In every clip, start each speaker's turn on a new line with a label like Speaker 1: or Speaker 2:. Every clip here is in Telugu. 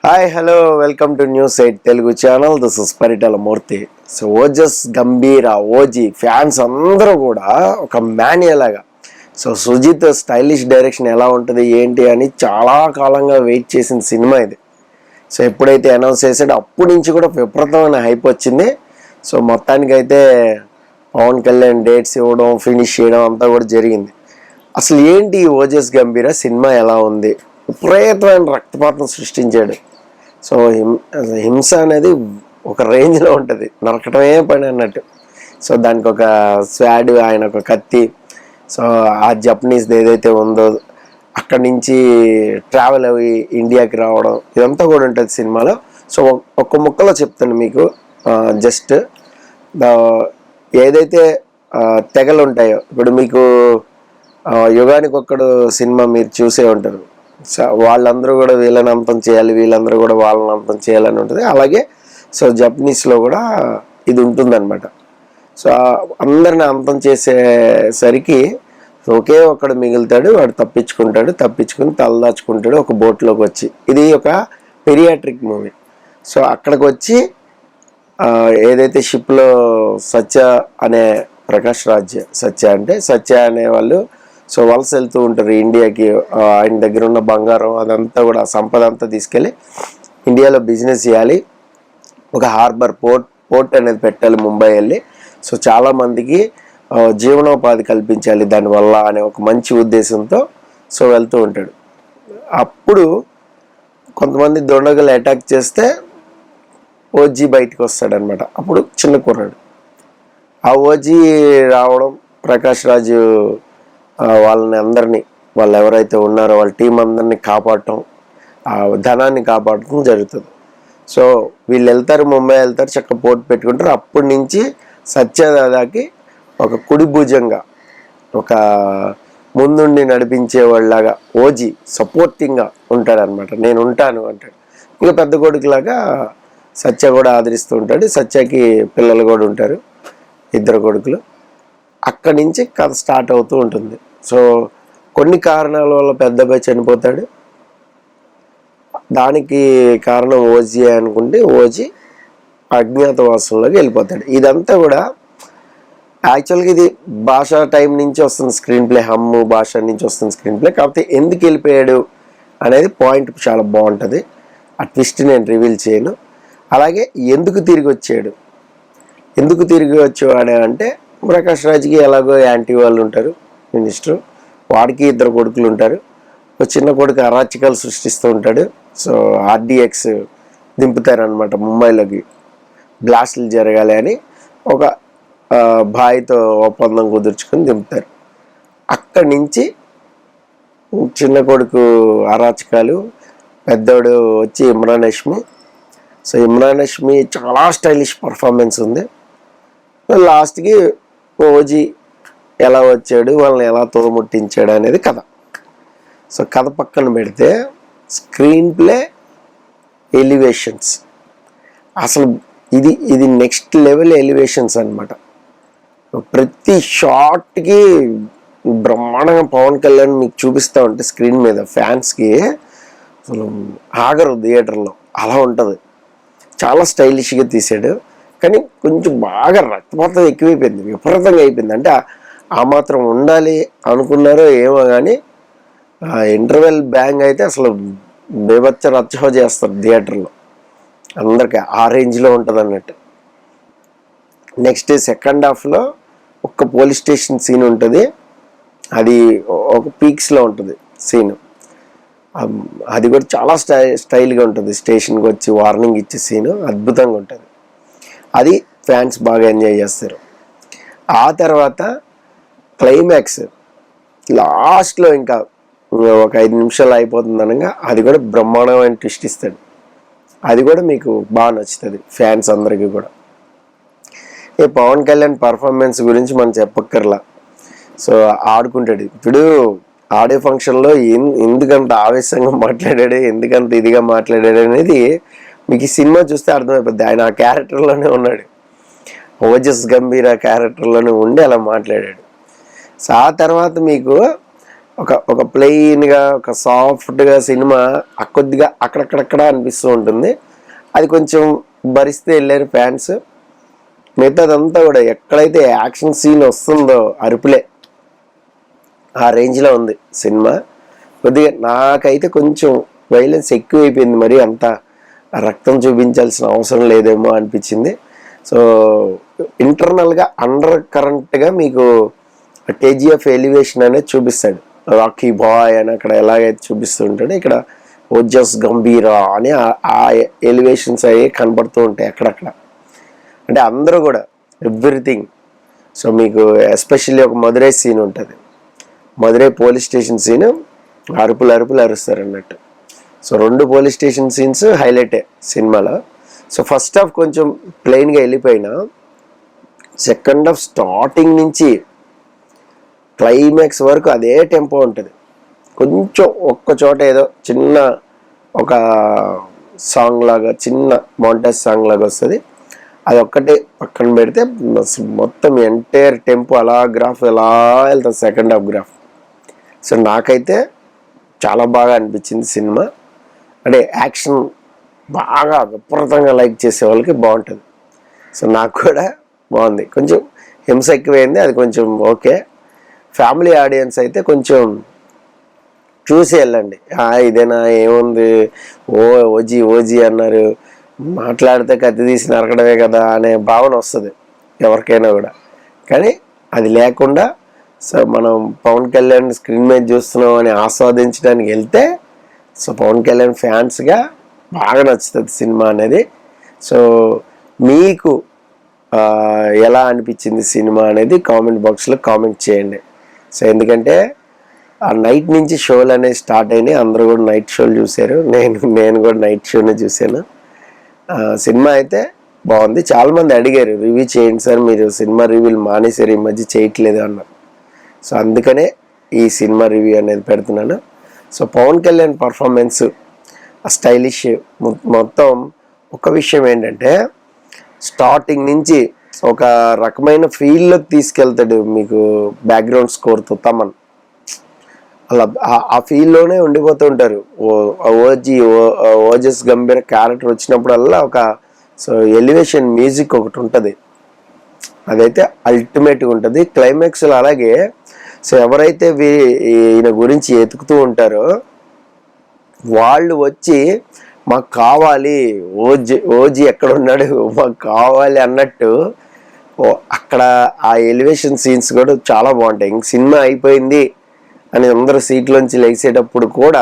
Speaker 1: Hi hello welcome to news 8 Telugu channel. This is Paritala Murthy. So Ojas Gambhira OG fans అందరూ కూడా ఒక లాగా సో సుజిత్ స్టైలిష్ డైరెక్షన్ ఎలా ఉంటుంది ఏంటి అని చాలా కాలంగా వెయిట్ చేసిన సినిమా ఇది. సో ఎప్పుడైతే అనౌన్స్ చేసాడో అప్పటి నుంచి కూడా విపరీతమైన హైప్ వచ్చింది. సో మొత్తానికైతే పవన్ కళ్యాణ్ డేట్స్ ఇవ్వడం ఫినిష్ చేయడం అంతా కూడా జరిగింది. అసలు ఏంటి ఓజస్ గంభీర సినిమా ఎలా ఉంది? విపరీతమైన రక్తపాతం సృష్టించాడు. సో హింస అనేది ఒక రేంజ్లో ఉంటుంది, నరకటమే పని అన్నట్టు. సో దానికి ఒక స్వాడ్, ఆయన ఒక కత్తి, సో ఆ జపనీస్ది ఏదైతే ఉందో అక్కడి నుంచి ట్రావెల్ అవి ఇండియాకి రావడం, ఇదంతా కూడా ఉంటుంది సినిమాలో. సో ఒక్క ముక్కలో చెప్తాను మీకు. జస్ట్ ఏదైతే తెగలు ఉంటాయో, ఇప్పుడు మీకు యుగానికి ఒక్కడు సినిమా మీరు చూసే ఉంటారు. వాళ్ళందరూ కూడా వీళ్ళని అంతం చేయాలి, వీళ్ళందరూ కూడా వాళ్ళని అంతం చేయాలని ఉంటుంది. అలాగే సో జపనీస్లో కూడా ఇది ఉంటుందన్నమాట. సో అందరిని అంతం చేసేసరికి ఒకే ఒక్కడు మిగులుతాడు, వాడు తప్పించుకుని తలదాచుకుంటాడు ఒక బోట్లోకి వచ్చి. ఇది ఒక పెరియాట్రిక్ మూవీ. సో అక్కడికి వచ్చి ఏదైతే షిప్లో సత్య అనే ప్రకాష్ రాజ్, సత్య అనే వాళ్ళు సో వలస వెళ్తూ ఉంటారు ఇండియాకి. ఆయన దగ్గర ఉన్న బంగారం అదంతా కూడా సంపద అంతా తీసుకెళ్ళి ఇండియాలో బిజినెస్ చేయాలి, ఒక హార్బర్ పోర్ట్ అనేది పెట్టాలి ముంబై వెళ్ళి. సో చాలామందికి జీవనోపాధి కల్పించాలి దానివల్ల అనే ఒక మంచి ఉద్దేశంతో సో వెళ్తూ ఉంటాడు. అప్పుడు కొంతమంది దొండగలు అటాక్ చేస్తే ఓజీ బయటకు వస్తాడనమాట. అప్పుడు చిన్న కుర్రాడు. ఆ ఓజీ రావడం, ప్రకాష్ రాజు వాళ్ళని అందరినీ, వాళ్ళు ఎవరైతే ఉన్నారో వాళ్ళ టీం అందరినీ కాపాడటం, ఆ ధనాన్ని కాపాడటం జరుగుతుంది. సో వీళ్ళు వెళ్తారు, ముంబై వెళ్తారు, చక్కగా పోటీ పెట్టుకుంటారు. అప్పటి నుంచి సత్యదాదాకి ఒక కుడి భుజంగా, ఒక ముందుండి నడిపించే వాళ్ళలాగా ఓజీ సపోర్టింగ్గా ఉంటాడనమాట. నేను ఉంటాను అంటాడు. ఇంకా పెద్ద కొడుకులాగా సత్య కూడా ఆదరిస్తూ ఉంటాడు. సత్యకి పిల్లలు కూడా ఉంటారు, 2 కొడుకులు. అక్కడి నుంచి కథ స్టార్ట్ అవుతూ ఉంటుంది. సో కొన్ని కారణాల వల్ల పెద్ద అబ్బాయి చనిపోతాడు. దానికి కారణం ఓజీ అనుకుంటే ఓజీ అజ్ఞాతవాసంలోకి వెళ్ళిపోతాడు. ఇదంతా కూడా యాక్చువల్గా ఇది భాష టైం నుంచి వస్తుంది స్క్రీన్ ప్లే, హమ్ము భాష నుంచి వస్తుంది స్క్రీన్ ప్లే. కాకపోతే ఎందుకు వెళ్ళిపోయాడు అనేది పాయింట్ చాలా బాగుంటుంది. ఆ ట్విస్ట్ నేను రివీల్ చేయను. అలాగే ఎందుకు తిరిగి వచ్చాడు అంటే ప్రకాష్ రాజ్కి ఎలాగో యాంటీ వాళ్ళు ఉంటారు, మినిస్టర్, వాడికి 2 కొడుకులు ఉంటారు. ఒక చిన్న కొడుకు అరాచకాలు సృష్టిస్తూ ఉంటాడు. సో RDX దింపుతారనమాట ముంబైలోకి, బ్లాస్టులు జరగాలి అని ఒక బాయ్తో ఒప్పందం కుదుర్చుకొని దింపుతారు. అక్కడి నుంచి చిన్న కొడుకు అరాచకాలు, పెద్దోడు వచ్చి ఇమ్రాన్ హష్మి. సో ఇమ్రాన్ హష్మి చాలా స్టైలిష్ పర్ఫార్మెన్స్ ఉంది. లాస్ట్కి ఓజీ ఎలా వచ్చాడు, వాళ్ళని ఎలా తోముట్టించాడు అనేది కథ. సో కథ పక్కన పెడితే స్క్రీన్ ప్లే, ఎలివేషన్స్, అసలు ఇది నెక్స్ట్ లెవెల్ ఎలివేషన్స్ అనమాట. ప్రతి షాట్కి బ్రహ్మాండంగా పవన్ కళ్యాణ్ మీకు చూపిస్తూ ఉంటే స్క్రీన్ మీద ఫ్యాన్స్కి అసలు ఆగరు థియేటర్లో, అలా ఉంటుంది. చాలా స్టైలిష్గా తీసాడు. కానీ కొంచెం బాగా రక్తపాతం ఎక్కువైపోయింది, విపరీతంగా అయిపోయింది. అంటే ఆ మాత్రం ఉండాలి అనుకున్నారో ఏమో కానీ ఇంటర్వెల్ బ్యాంగ్ అయితే అసలు బేబచ్చ రచ్చ చేస్తారు థియేటర్లో, అందరికీ ఆ రేంజ్లో ఉంటుంది అన్నట్టు. నెక్స్ట్ సెకండ్ హాఫ్లో ఒక పోలీస్ స్టేషన్ సీన్ ఉంటుంది. అది ఒక పీక్స్లో ఉంటుంది సీన్. అది కూడా చాలా స్టైల్గా ఉంటుంది. స్టేషన్కి వచ్చి వార్నింగ్ ఇచ్చే సీను అద్భుతంగా ఉంటుంది. అది ఫ్యాన్స్ బాగా ఎంజాయ్ చేస్తారు. ఆ తర్వాత క్లైమాక్స్ లాస్ట్లో ఇంకా ఒక 5 నిమిషాలు అయిపోతుంది అనగా అది కూడా బ్రహ్మాండమైన ట్విస్ట్ ఇస్తాడు. అది కూడా మీకు బాగా నచ్చుతుంది ఫ్యాన్స్ అందరికీ కూడా. పవన్ కళ్యాణ్ పర్ఫార్మెన్స్ గురించి మనం చెప్పక్కర్లా. సో ఆడుకుంటాడు. ఇప్పుడు ఆడియో ఫంక్షన్లో ఎందుకంత ఆవేశంగా మాట్లాడాడు, ఎందుకంత ఇదిగా మాట్లాడాడు అనేది మీకు ఈ సినిమా చూస్తే అర్థమైపోద్ది. ఆయన ఆ క్యారెక్టర్లోనే ఉన్నాడు, ఓజస్ గంభీర క్యారెక్టర్లోనే ఉండి అలా మాట్లాడాడు. సో ఆ తర్వాత మీకు ఒక ప్లెయిన్గా ఒక సాఫ్ట్గా సినిమా కొద్దిగా అక్కడక్కడక్కడ అనిపిస్తూ ఉంటుంది. అది కొంచెం భరిస్తే వెళ్ళారు ఫ్యాన్స్. మిగతాదంతా కూడా ఎక్కడైతే యాక్షన్ సీన్ వస్తుందో అరుపులే, ఆ రేంజ్లో ఉంది సినిమా. కొద్దిగా నాకైతే కొంచెం వైలెన్స్ ఎక్కువైపోయింది, మరి అంత రక్తం చూపించాల్సిన అవసరం లేదేమో అనిపించింది. సో ఇంటర్నల్గా అండర్ కరెంట్గా మీకు కేజీఎఫ్ ఎలివేషన్ అనేది చూపిస్తాడు. రాకీ బాయ్ అని అక్కడ ఎలాగైతే చూపిస్తూ ఉంటాడో ఇక్కడ ఓజస్ గంభీరా అని ఆ ఎలివేషన్స్ అవి కనబడుతూ ఉంటాయి అక్కడక్కడ. అంటే అందరూ కూడా ఎవ్రీథింగ్. సో మీకు ఎస్పెషల్లీ ఒక మదురై సీన్ ఉంటుంది, మదురై పోలీస్ స్టేషన్ సీన్, అరుపులు అరుస్తారు అన్నట్టు. సో 2 పోలీస్ స్టేషన్ సీన్స్ హైలైటే సినిమాలో. సో ఫస్ట్ హాఫ్ కొంచెం ప్లెయిన్గా వెళ్ళిపోయినా సెకండ్ హాఫ్ స్టార్టింగ్ నుంచి క్లైమాక్స్ వరకు అదే టెంపో ఉంటుంది. కొంచెం ఒక్క చోట ఏదో చిన్న ఒక సాంగ్ లాగా, చిన్న మౌంటేజ్ సాంగ్ లాగా వస్తుంది. అది ఒక్కటే పక్కన పెడితే మొత్తం ఎంటైర్ టెంపో అలా గ్రాఫ్ ఎలా వెళ్తుంది సెకండ్ హాఫ్ గ్రాఫ్. సో నాకైతే చాలా బాగా అనిపించింది సినిమా. అంటే యాక్షన్ బాగా విపరీతంగా లైక్ చేసే వాళ్ళకి బాగుంటుంది. సో నాకు కూడా బాగుంది. కొంచెం హింస ఎక్కువైంది, అది కొంచెం ఓకే. ఫ్యామిలీ ఆడియన్స్ అయితే కొంచెం చూసి వెళ్ళండి. ఇదేనా ఏముంది, ఓజీ అన్నారు, మాట్లాడితే కత్తి తీసి నరకడమే కదా అనే భావన వస్తుంది ఎవరికైనా కూడా. కానీ అది లేకుండా సో మనం పవన్ కళ్యాణ్ స్క్రీన్ మీద చూస్తున్నాం అని ఆస్వాదించడానికి వెళ్తే సో పవన్ కళ్యాణ్ ఫ్యాన్స్గా బాగా నచ్చుతుంది సినిమా అనేది. సో మీకు ఎలా అనిపించింది సినిమా అనేది కామెంట్ బాక్స్లో కామెంట్ చేయండి. సో ఎందుకంటే ఆ నైట్ నుంచి షోలు అనేవి స్టార్ట్ అయినాయి, అందరూ కూడా నైట్ షోలు చూశారు, నేను కూడా నైట్ షోనే చూశాను. సినిమా అయితే బాగుంది. చాలామంది అడిగారు రివ్యూ చేయండి సార్, మీరు సినిమా రివ్యూలు మానేశారు ఈ మధ్య చేయట్లేదు అన్నారు. సో అందుకనే ఈ సినిమా రివ్యూ అనేది పెడుతున్నాను. So Pawan Kalyan performance stylish మొత్తం. ఒక విషయం ఏంటంటే స్టార్టింగ్ నుంచి ఒక రకమైన ఫీల్డ్లోకి తీసుకెళ్తాడు మీకు బ్యాక్గ్రౌండ్ స్కోర్తో తమన్. అలా ఆ ఫీల్డ్లోనే ఉండిపోతూ ఉంటారు. ఓజస్ గంభీర క్యారెక్టర్ వచ్చినప్పుడల్లా ఒక సో ఎలివేషన్ మ్యూజిక్ ఒకటి ఉంటుంది, అదైతే అల్టిమేట్గా ఉంటుంది. క్లైమాక్స్లో అలాగే. సో ఎవరైతే ఈయన గురించి ఎతుకుతూ ఉంటారో వాళ్ళు వచ్చి మాకు కావాలి, ఓజీ ఎక్కడ ఉన్నాడు మాకు కావాలి అన్నట్టు అక్కడ ఆ ఎలివేషన్ సీన్స్ కూడా చాలా బాగుంటాయి. ఇంక సినిమా అయిపోయింది అని అందరూ సీట్లోంచి లేచేటప్పుడు కూడా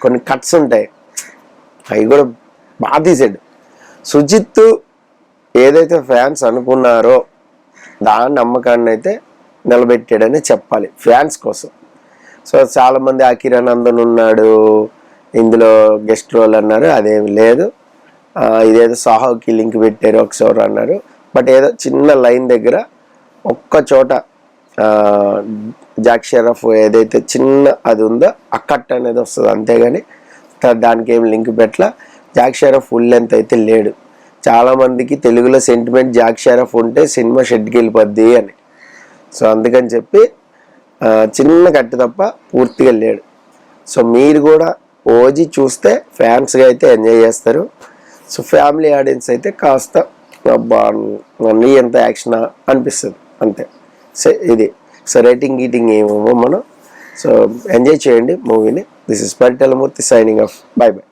Speaker 1: కొన్ని కట్స్ ఉంటాయి, అవి కూడా బాగా తీసాడు. సుజిత్ ఏదైతే ఫ్యాన్స్ అనుకున్నారో దాని నమ్మకాన్ని అయితే నిలబెట్టాడని చెప్పాలి ఫ్యాన్స్ కోసం. సో చాలామంది ఆ కిరణ్ నందన్ ఉన్నాడు ఇందులో గెస్ట్ రోల్ అన్నారు, అదేమి లేదు. ఇదేదో సాహోకి లింక్ పెట్టారు ఒకసారి అన్నారు. బట్ ఏదో చిన్న లైన్ దగ్గర ఒక్క చోట జాక్ షెరాఫ్ ఏదైతే చిన్న అది ఉందో ఆ కట్ అనేది వస్తుంది, అంతేగాని దానికి ఏం లింక్ పెట్టలా. జాక్ షెరాఫ్ ఫుల్ లెంత్ అయితే లేడు. చాలామందికి తెలుగులో సెంటిమెంట్ జాక్ షెరాఫ్ ఉంటే సినిమా షెడ్కి వెళ్ళిపోద్ది అని. సో అందుకని చెప్పి చిన్న కట్టు తప్ప పూర్తిగా లేడు. సో మీరు కూడా ఓజీ చూస్తే ఫ్యాన్స్గా అయితే ఎంజాయ్ చేస్తారు. సో ఫ్యామిలీ ఆడియన్స్ అయితే కాస్త నీ ఎంత యాక్షన్ అనిపిస్తుంది అంతే. సో ఇది సో రేటింగ్ గీటింగ్ ఏమేమో మనం సో ఎంజాయ్ చేయండి మూవీని. This is Paritala Murthy signing off. By by.